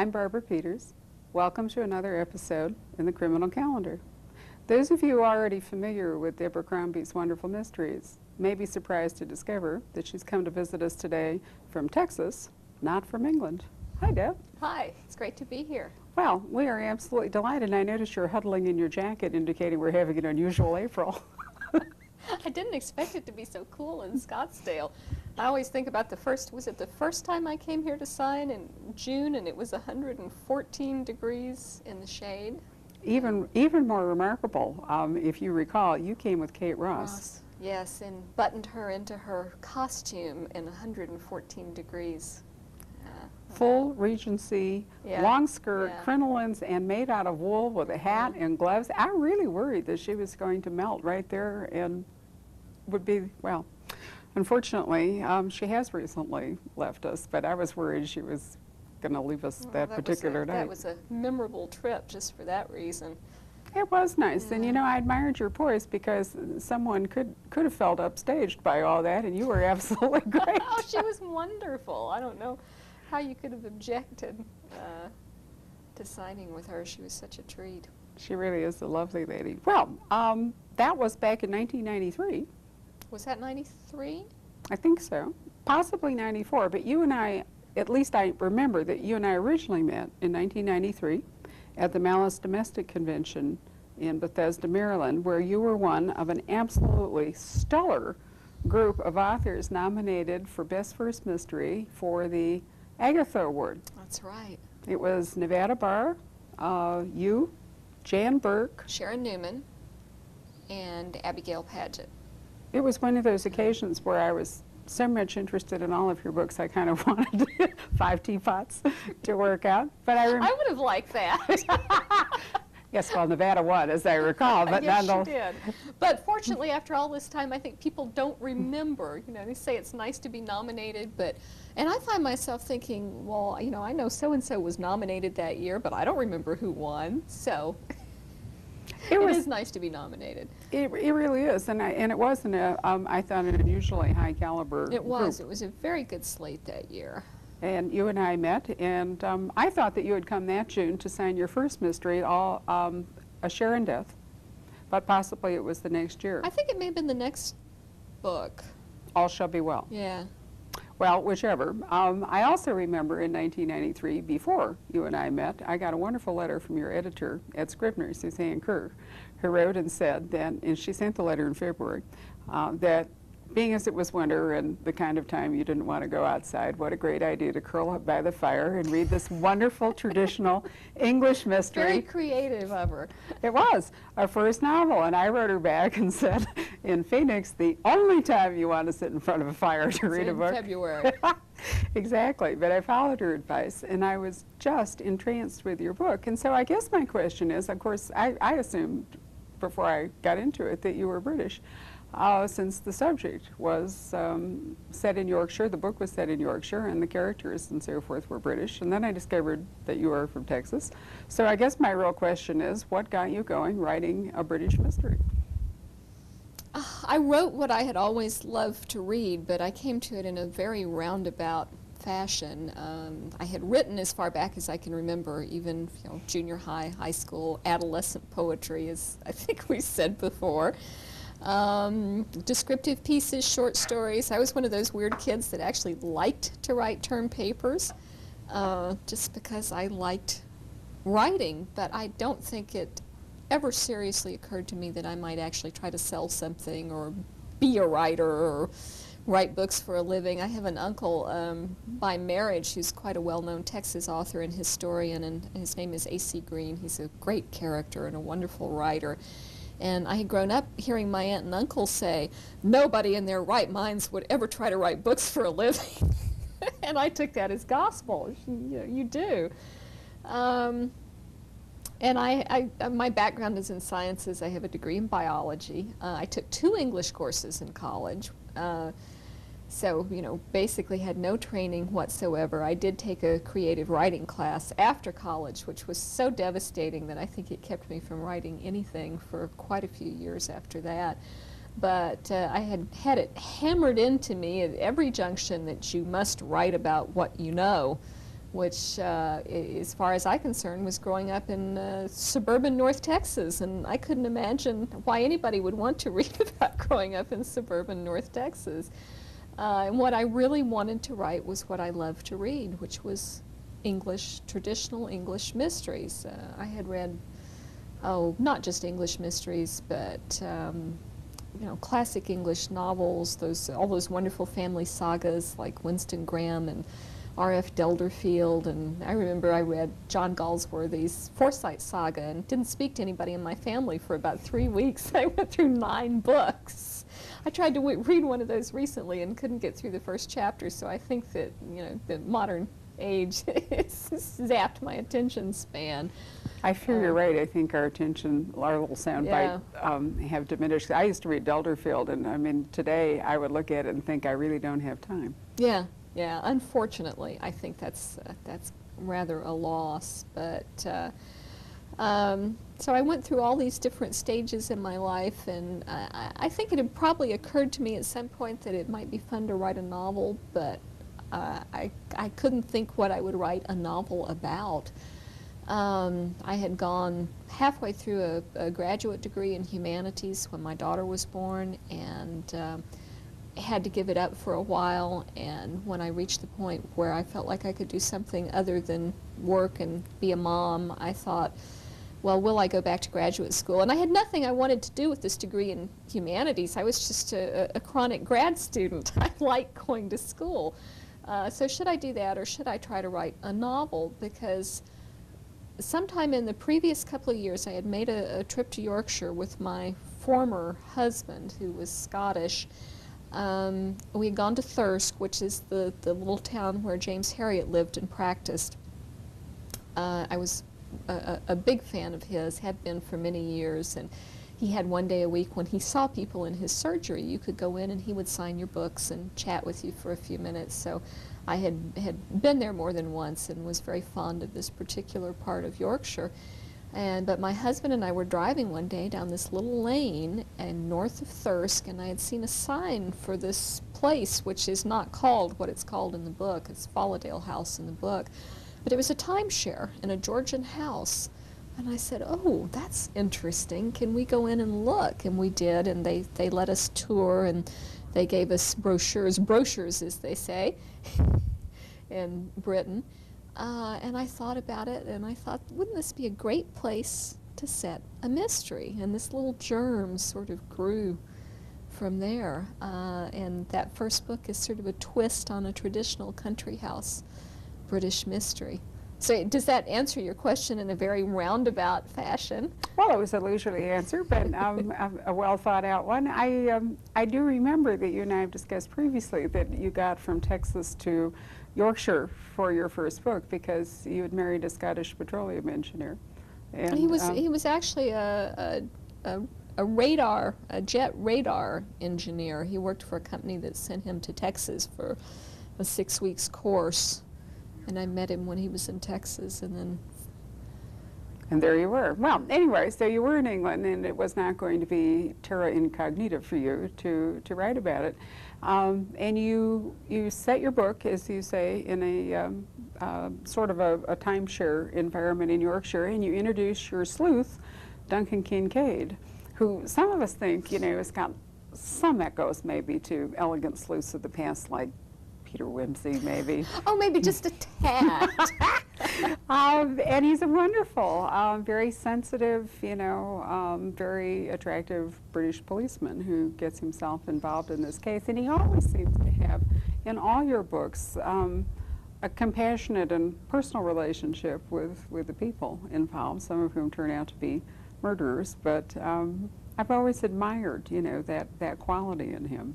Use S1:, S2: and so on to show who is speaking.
S1: I'm Barbara Peters. Welcome to another episode in the Criminal Calendar. Those of you already familiar with Deborah Crombie's wonderful mysteries may be surprised to discover that she's come to visit us today from Texas, not from England. Hi, Deb.
S2: Hi, it's great to be here.
S1: Well, we are absolutely delighted. I noticed you're huddling in your jacket, indicating we're having an unusual April.
S2: I didn't expect it to be so cool in Scottsdale. I always think about was it the first time I came here to sign in June, and it was 114 degrees in the shade?
S1: Even more remarkable, if you recall, you came with Kate Ross.
S2: Yes, and buttoned her into her costume in 114 degrees.
S1: Full Regency, long skirt, crinolines, and made out of wool with a hat and gloves. I really worried that she was going to melt right there and would be, well, unfortunately, she has recently left us, but I was worried she was going to leave us that particular night.
S2: That was a memorable trip just for that reason.
S1: It was nice, and you know, I admired your poise because someone could have felt upstaged by all that, and you were absolutely great.
S2: Oh, she was wonderful. I don't know how you could have objected to signing with her. She was such a treat.
S1: She really is a lovely lady. Well, that was back in 1993.
S2: Was that 93?
S1: I think so. Possibly 94, but you and I, at least I remember that you and I originally met in 1993 at the Malice Domestic Convention in Bethesda, Maryland, where you were one of an absolutely stellar group of authors nominated for Best First Mystery for the Agatha Award.
S2: That's right.
S1: It was Nevada Barr, you, Jan Burke,
S2: Sharon Newman, and Abigail Paget.
S1: It was one of those occasions where I was so much interested in all of your books, I kind of wanted 5 teapots to work out. But I
S2: would have liked that.
S1: Yes, well, Nevada won, as I recall. But
S2: yes, she did. But fortunately, after all this time, I think people don't remember. You know, they say it's nice to be nominated, and I find myself thinking, well, you know, I know so-and-so was nominated that year, but I don't remember who won. So it is nice to be nominated.
S1: It really is, and it wasn't I thought an unusually high caliber
S2: It was.
S1: group.
S2: It was a very good slate that year.
S1: And you and I met, and I thought that you had come that June to sign your first mystery, A Sharon Death, but possibly it was the next year.
S2: I think it may have been the next book.
S1: All Shall Be Well.
S2: Yeah.
S1: Well, whichever. I also remember in 1993, before you and I met, I got a wonderful letter from your editor at Scribner, Suzanne Kerr, who wrote and said that, and she sent the letter in February, that being as it was winter and the kind of time you didn't want to go outside, what a great idea to curl up by the fire and read this wonderful traditional English mystery.
S2: Very creative of her.
S1: It was our first novel, and I wrote her back and said, in Phoenix, the only time you want to sit in front of a fire to read a book.
S2: In February.
S1: Exactly, but I followed her advice, and I was just entranced with your book. And so I guess my question is, of course, I assumed before I got into it that you were British. Since the subject was set in Yorkshire, the book was set in Yorkshire, and the characters and so forth were British. And then I discovered that you are from Texas. So I guess my real question is, what got you going writing a British mystery?
S2: I wrote what I had always loved to read, but I came to it in a very roundabout fashion. I had written as far back as I can remember, even junior high, high school, adolescent poetry, as I think we said before. Descriptive pieces, short stories. I was one of those weird kids that actually liked to write term papers just because I liked writing, but I don't think it ever seriously occurred to me that I might actually try to sell something or be a writer or write books for a living. I have an uncle by marriage who's quite a well-known Texas author and historian, and his name is A.C. Green. He's a great character and a wonderful writer. And I had grown up hearing my aunt and uncle say, nobody in their right minds would ever try to write books for a living. And I took that as gospel. You do. And my background is in sciences. I have a degree in biology. I took 2 English courses in college. So, basically had no training whatsoever. I did take a creative writing class after college, which was so devastating that I think it kept me from writing anything for quite a few years after that. But I had it hammered into me at every junction that you must write about what you know. which, as far as I'm concerned, was growing up in suburban North Texas, and I couldn't imagine why anybody would want to read about growing up in suburban North Texas. And what I really wanted to write was what I loved to read, which was English, traditional English mysteries. I had read, not just English mysteries, but classic English novels, all those wonderful family sagas like Winston Graham and R.F. Delderfield, and I remember I read John Galsworthy's Forsyte Saga and didn't speak to anybody in my family for about 3 weeks. I went through 9 books. I tried to read one of those recently and couldn't get through the first chapter, so I think that, the modern age has zapped my attention span.
S1: I fear you're right. I think our little soundbite have diminished. I used to read Delderfield, and I mean, today I would look at it and think I really don't have time.
S2: Yeah. Yeah, unfortunately, I think that's rather a loss. But so I went through all these different stages in my life, and I think it had probably occurred to me at some point that it might be fun to write a novel, but I couldn't think what I would write a novel about. I had gone halfway through a graduate degree in humanities when my daughter was born, and had to give it up for a while, and when I reached the point where I felt like I could do something other than work and be a mom, I thought, well, will I go back to graduate school? And I had nothing I wanted to do with this degree in humanities. I was just a chronic grad student. I liked going to school. So should I do that, or should I try to write a novel? Because sometime in the previous couple of years, I had made a trip to Yorkshire with my former husband, who was Scottish. We had gone to Thirsk, which is the little town where James Herriot lived and practiced. I was a big fan of his, had been for many years, and he had one day a week when he saw people in his surgery. You could go in and he would sign your books and chat with you for a few minutes. So I had been there more than once and was very fond of this particular part of Yorkshire. But my husband and I were driving one day down this little lane north of Thirsk, and I had seen a sign for this place, which is not called what it's called in the book. It's Folladale House in the book. But it was a timeshare in a Georgian house. And I said, oh, that's interesting. Can we go in and look? And we did, and they let us tour, and they gave us brochures as they say, in Britain. And I thought about it, and I thought, wouldn't this be a great place to set a mystery? And this little germ sort of grew from there. And that first book is sort of a twist on a traditional country house British mystery. So does that answer your question in a very roundabout fashion?
S1: Well, it was a leisurely answer, but a well thought out one. I do remember that you and I have discussed previously that you got from Texas to Yorkshire for your first book because you had married a Scottish petroleum engineer. And
S2: he was actually a jet radar engineer. He worked for a company that sent him to Texas for a 6 weeks course, and I met him when he was in Texas, and
S1: there you were. Well, anyway, so you were in England, and it was not going to be terra incognita for you to write about it. And you set your book, as you say, in a sort of a timeshare environment in Yorkshire, and you introduce your sleuth, Duncan Kincaid, who some of us think, has got some echoes maybe to elegant sleuths of the past, like Peter Wimsey, maybe.
S2: Oh, maybe just a tad.
S1: And he's a wonderful, very sensitive, very attractive British policeman who gets himself involved in this case. And he always seems to have, in all your books, a compassionate and personal relationship with the people involved, some of whom turn out to be murderers. But I've always admired, that quality in him.